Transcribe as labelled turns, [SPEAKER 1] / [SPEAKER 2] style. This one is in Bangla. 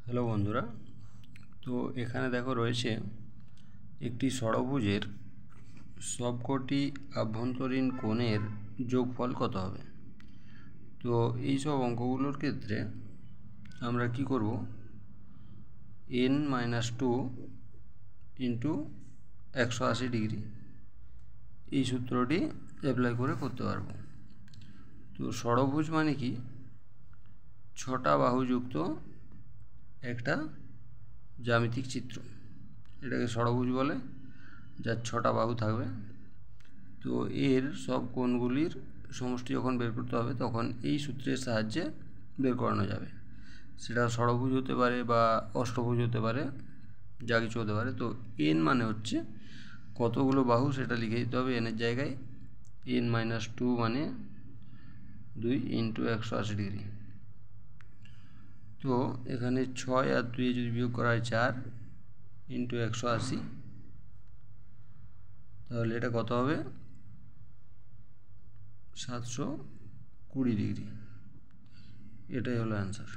[SPEAKER 1] হ্যালো বন্ধুরা, তো এখানে দেখো রয়েছে একটি ষড়ভুজের সবকটি আভ্যন্তরীণ কোণের যোগফল কত হবে। তো এই সব অঙ্কগুলোর ক্ষেত্রে আমরা কি করব, n-2 ইন্টু 180 ডিগ্রি এই সূত্রটি অ্যাপ্লাই করে করতে পারবো। তো ষড়ভুজ মানে কি, 6টা বাহুযুক্ত একটা জ্যামিতিক চিত্র, এটাকে ষড়ভুজ বলে, যার 6টা বাহু থাকবে। তো এর সব কোণগুলির সমষ্টি যখন বের করতে হবে তখন এই সূত্রের সাহায্যে বের করানো যাবে। সেটা ষড়ভুজ হতে পারে বা অষ্টভুজ হতে পারে, যা কিছু হতে পারে। তো এন মানে হচ্ছে কতগুলো বাহু সেটা লিখে দিতে হবে এনের জায়গায়। n-2 মানে 2 ইন্টু 180 ডিগ্রি। তো এখানে 6 আর 2 যদি বিয়োগ করা হয় 4 ইন্টু 180, তাহলে এটা কত হবে, 720 ডিগ্রি। এটাই হলো অ্যান্সার।